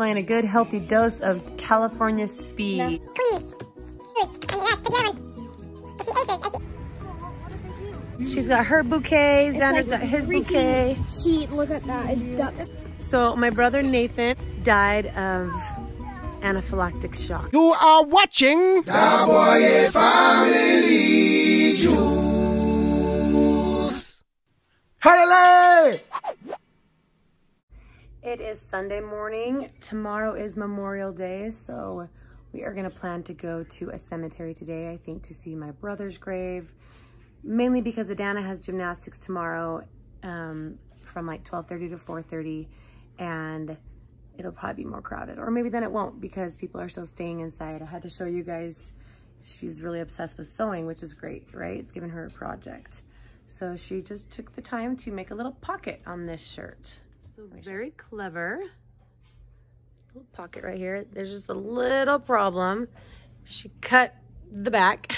applying a good healthy dose of California speed. She's got her bouquet, Xander's got his bouquet. Sheet, look at that, it ducked. So my brother Nathan died of anaphylactic shock. You are watching Juliejboye Family Juice. Hallelujah! It is Sunday morning. Tomorrow is Memorial Day, so we are gonna plan to go to a cemetery today, I think, to see my brother's grave. Mainly because Adana has gymnastics tomorrow from like 12:30 to 4:30, and it'll probably be more crowded. Or maybe then it won't because people are still staying inside. I had to show you guys, she's really obsessed with sewing, which is great, right? It's given her a project. So she just took the time to make a little pocket on this shirt. So very clever. Little pocket right here. There's just a little problem. She cut the back.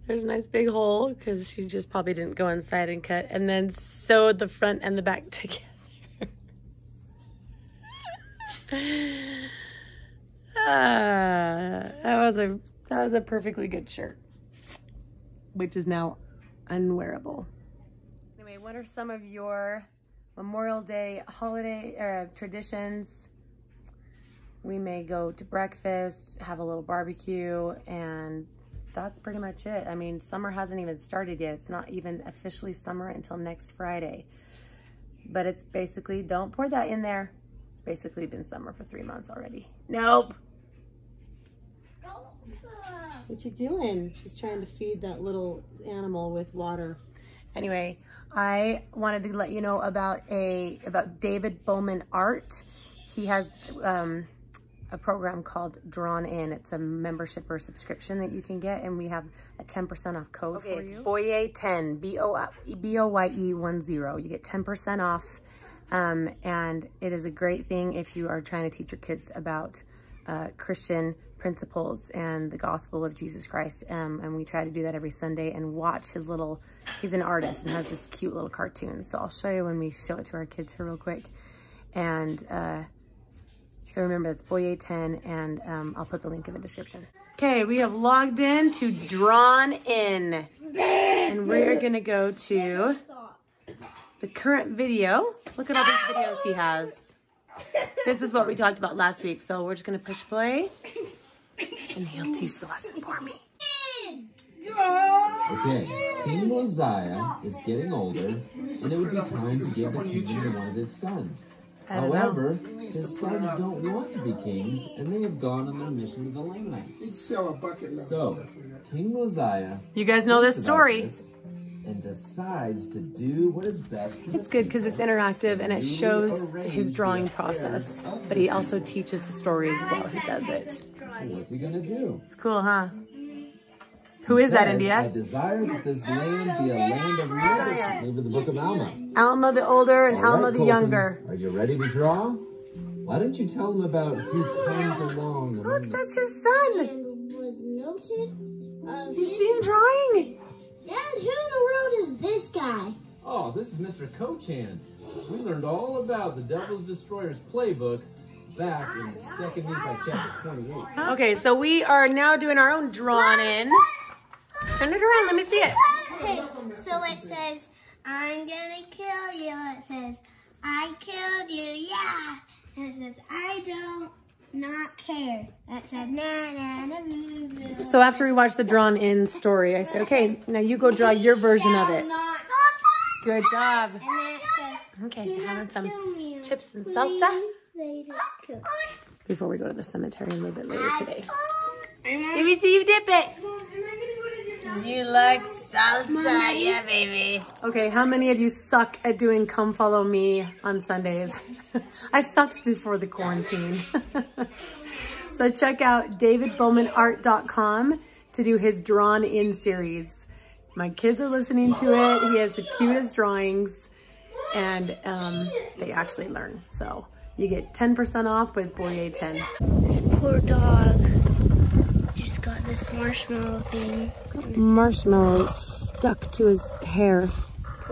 There's a nice big hole because she just probably didn't go inside and cut, and then sewed the front and the back together. That was a perfectly good shirt, which is now unwearable. Anyway, what are some of your Memorial Day holiday traditions? We may go to breakfast, have a little barbecue, and that's pretty much it. I mean, summer hasn't even started yet. It's not even officially summer until next Friday. But it's basically, don't pour that in there. It's basically been summer for 3 months already. Nope. What you doing? She's trying to feed that little animal with water. Anyway, I wanted to let you know about David Bowman Art. He has a program called Drawn In. It's a membership or subscription that you can get, and we have a 10% off code for you. It's Boye10, B-O-Y-E-10. You get 10% off, and it is a great thing if you are trying to teach your kids about Christian principles and the gospel of Jesus Christ. And we try to do that every Sunday and watch his little, he's an artist and has this cute little cartoon. So I'll show you when we show it to our kids here real quick. And so remember, it's Boye10, and I'll put the link in the description. Okay, we have logged in to Drawn In, and we're gonna go to the current video. Look at all these videos he has. This is what we talked about last week, so we're just gonna push play, and he'll teach the lesson for me. Okay, King Mosiah is getting older, and it would be time to give the kingdom to one of his sons. However, his sons don't want to be kings, and they have gone on their mission to the Lamanites. So, King Mosiah, you guys know this story, and decides to do what is best for It's good because it's interactive and it shows his drawing process, but he also teaches the stories while he does it. What's he gonna do? It's cool, huh? Who is that, India? I desire that this land be a land of miracles. Maybe the book of Alma. Alma the older and Alma the Colton, younger. Are you ready to draw? Why don't you tell him about who comes along? Look, that's his son. Was noted of You see him drawing? Dad, who in the world is this guy? Oh, this is Mr. Kochan. We learned all about the Devil's Destroyer's playbook back in 2 Nephi chapter 28. Okay, so we are now doing our own Drawn In. Turn it around, let me see it. Okay, so it says, I'm gonna kill you. It says, I killed you, yeah. And it says, I don't not care. It says, na na na na. So after we watched the Drawn In story, I said, okay, now you go draw your version of it. Good job. And then it says, Okay, having some me. chips and salsa They just cook. before we go to the cemetery a little bit later today. Let me see you dip it. You like salsa, yeah, baby. Okay, how many of you suck at doing Come Follow Me on Sundays? I sucked before the quarantine. So check out davidbowmanart.com to do his Drawn In series. My kids are listening to it. He has the cutest drawings, and they actually learn. So you get 10% off with Boye10. This poor dog just got this marshmallow thing. Marshmallow stuck to his hair.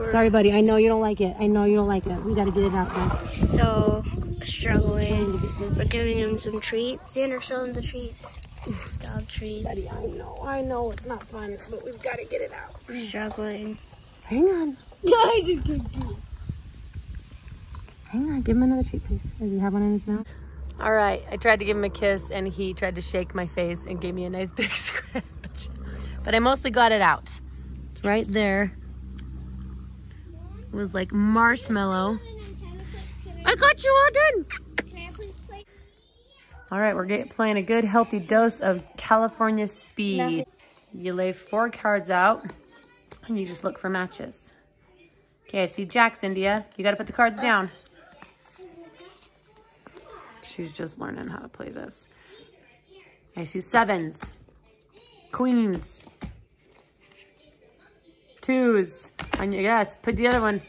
Sorry, buddy. I know you don't like it. I know you don't like it. We got to get it out there. So struggling. We're giving him some treats. Xander, show him the treats. Dog treats. Buddy, I know it's not fun, but we've got to get it out. We're struggling. Hang on. I just kicked you. Hang on, give him another treat, please. Does he have one in his mouth? All right, I tried to give him a kiss and he tried to shake my face and gave me a nice big scratch. But I mostly got it out. It's right there. It was like marshmallow. I got you all done. All right, we're playing a good healthy dose of California Speed. You lay 4 cards out and you just look for matches. Okay, I see jacks, India. You gotta put the cards down. She's just learning how to play this. I see 7s, queens, 2s. And yes, put the other one.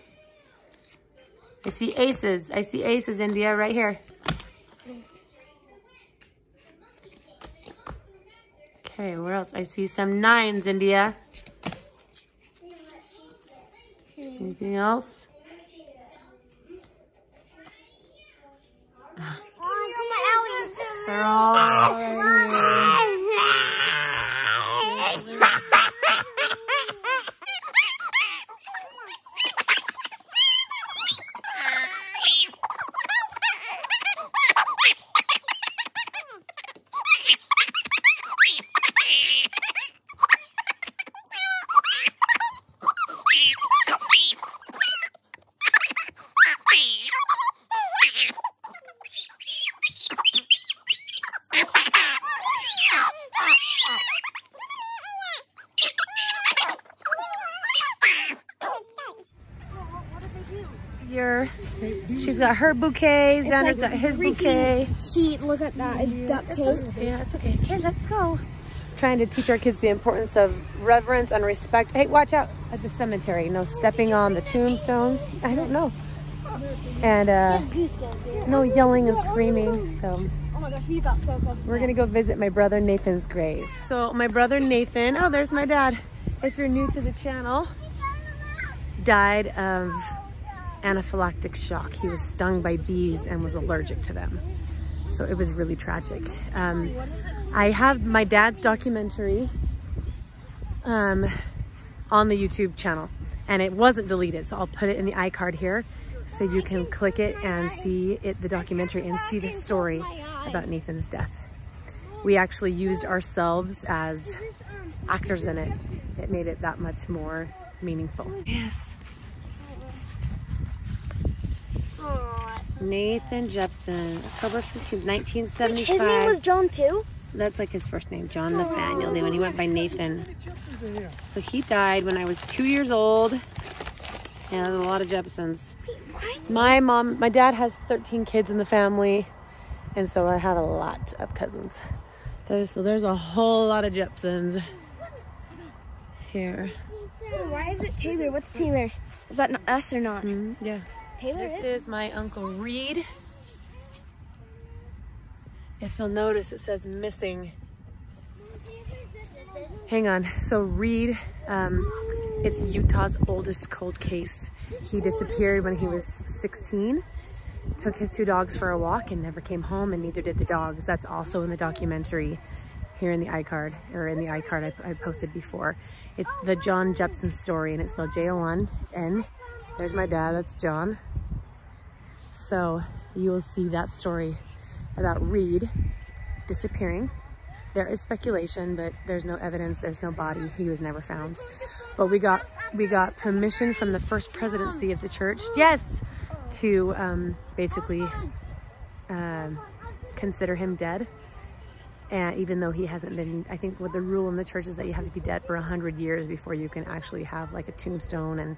I see aces. I see aces, India, right here. Okay, where else? I see some 9s, India. Anything else? They're all right here. She's got her bouquet, Xander's got his bouquet. Sheet, look at that, it's duct tape. Yeah, it's okay. Okay, let's go. Trying to teach our kids the importance of reverence and respect. Hey, watch out at the cemetery. No stepping on the tombstones. I don't know. And no yelling and screaming. So we're gonna go visit my brother Nathan's grave. So my brother Nathan, oh, there's my dad. If you're new to the channel, died of anaphylactic shock. He was stung by bees and was allergic to them. So it was really tragic. I have my dad's documentary on the YouTube channel and it wasn't deleted. So I'll put it in the iCard here so you can click it and see the documentary and see the story about Nathan's death. We actually used ourselves as actors in it. It made it that much more meaningful. Yes. Nathan Jepson, October 15th, 1975. His name was John too? That's like his first name, John Nathaniel, when he went by Nathan. So he died when I was 2 years old. Yeah, there's a lot of Jepsons. My dad has 13 kids in the family, and so I have a lot of cousins. There's a whole lot of Jepsons here. Why is it Taylor? What's Taylor? Is that us or not? Yeah. Taylor This is my Uncle Reed. If you'll notice, it says missing. Hang on. So Reed, it's Utah's oldest cold case. He disappeared when he was 16, took his 2 dogs for a walk and never came home, and neither did the dogs. That's also in the documentary here in the iCard, or in the iCard I posted before. It's the John Jepson story, and it's spelled J-O-N-N. There's my dad, that's John. So you will see that story about Reed disappearing. There is speculation, but there's no evidence, there's no body. He was never found. But we got permission from the first presidency of the church, yes, to basically consider him dead. And even though he hasn't been, I think what the rule in the church is that you have to be dead for 100 years before you can actually have like a tombstone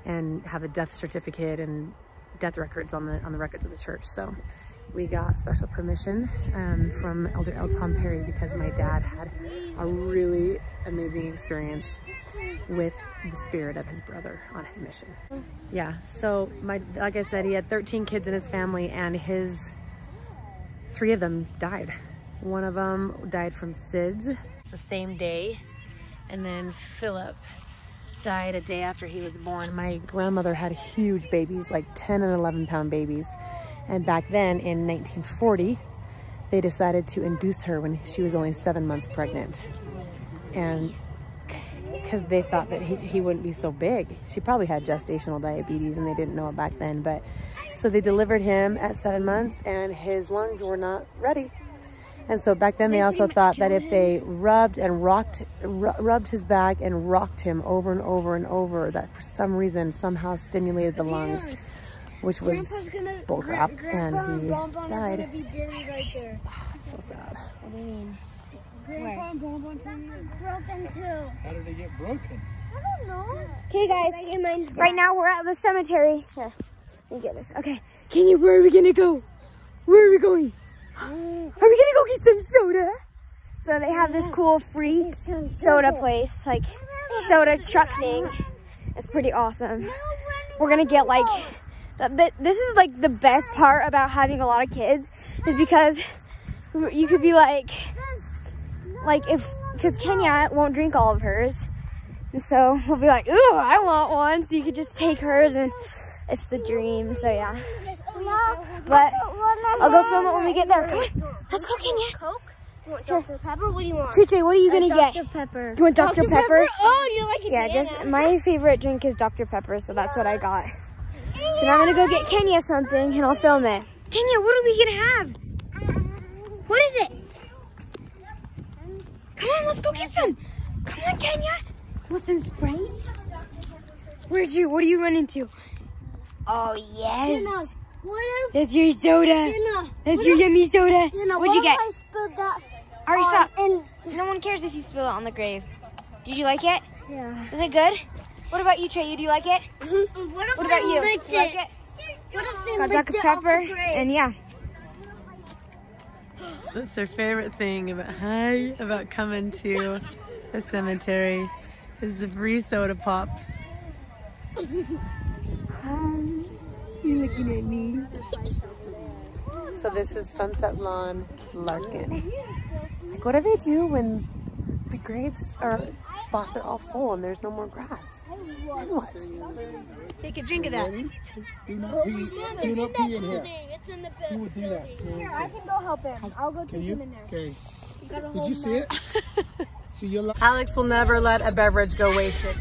and have a death certificate and death records on the records of the church. So we got special permission from Elder L. Tom Perry because my dad had a really amazing experience with the spirit of his brother on his mission. Yeah, so like I said, he had 13 kids in his family, and 3 of them died. One of them died from SIDS. It's the same day. And then Philip died a day after he was born. My grandmother had huge babies, like 10 and 11 pound babies. And back then in 1940, they decided to induce her when she was only 7 months pregnant. And because they thought that he wouldn't be so big. She probably had gestational diabetes and they didn't know it back then. But so they delivered him at 7 months and his lungs were not ready. And so back then they also thought that if they rubbed his back and rocked him over and over and over, that for some reason somehow stimulated the lungs, which was bullcrap, and he died. Oh, it's so sad. What do you mean? Grandpa and Bonbon's broken too. How did they get broken? I don't know. Okay, guys. Right now we're at the cemetery. Here, let me get this. Okay. Where are we gonna go? Where are we going? Are we gonna go get some soda? So they have this cool free soda place, like soda truck thing. It's pretty awesome. We're gonna get like, this is like the best part about having a lot of kids, is because you could be like because Kenya won't drink all of hers. And so we'll be like, ooh, I want one. So you could just take hers and it's the dream. So yeah. But I'll go film it when we get there. Come on, let's go, Kenya. Coke? You want Dr. Pepper? What do you want? Chiche, what are you gonna get? Dr. Pepper. You want Dr. Pepper? Oh, you like it? Yeah, just my favorite drink is Dr. Pepper, so that's what I got. So now I'm gonna go get Kenya something and I'll film it. Kenya, what are we gonna have? What is it? Come on, let's go get some. Come on, Kenya. Want some Sprite? What are you running to? Oh, yes. Dina, that's your soda. Dina, that's your yummy soda. Dina, what'd you get? I spilled that. Already stop. And no one cares if you spill it on the grave. Did you like it? Yeah. Is it good? What about you, Trey? Do you like it? Mm-hmm. What about you? You like it? What if they got Dr. Pepper, and yeah. That's their favorite thing about coming to a cemetery is the free soda pops. You looking at me? So this is Sunset Lawn, Larkin. Like, what do they do when the graves or spots are all full and there's no more grass? Then what? Take a drink of that. Do not pee in here. Who would do that? Here, I can go help him. I'll go take him in there. Okay. Did you see it? See your Alex will never let a beverage go wasted.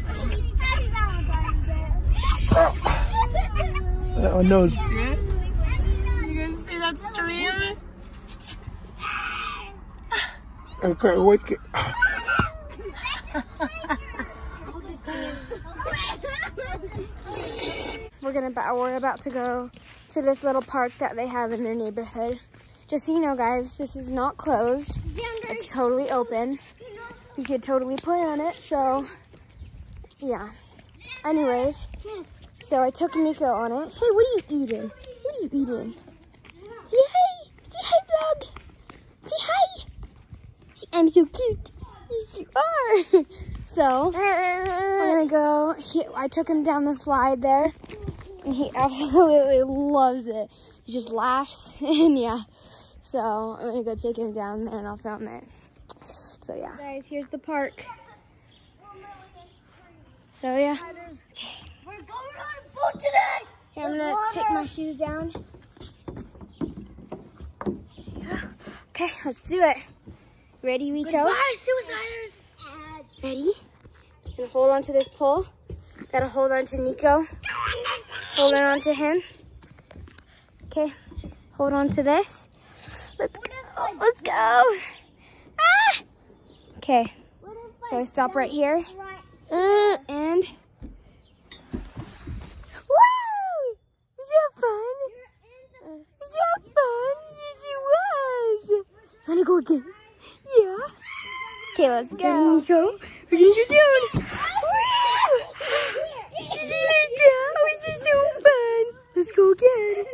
Oh no. See it? You guys see that stream? Okay, wait. We're about to go to this little park that they have in their neighborhood. Just so you know, guys, this is not closed. It's totally open. You could totally play on it. So, yeah. Anyways, so I took Nico on it. Hey, what are you eating? What are you eating? Say hi. Say hi, vlog. Say hi. See, I'm so cute. Yes, you are. So, I'm gonna go. I took him down the slide there. And he absolutely loves it. He just laughs, and yeah. So I'm gonna go take him down there and I'll film it. So yeah. Guys, here's the park. So yeah. We're going on a boat today! Okay, I'm gonna take my shoes down. Yeah. Okay, let's do it. Ready, Rito? Goodbye, suiciders! Ready? And hold on to this pole. Gotta hold on to Nico. Hold on to him. Okay, hold on to this. Let's go. Let's go. Ah! Okay, so I stop right here. And woo! Was that fun? Was that fun? Yes, it was. Wanna go again? Yeah. Okay, let's go. Nico, we're gonna go down. Woo! This is so fun. Let's go again.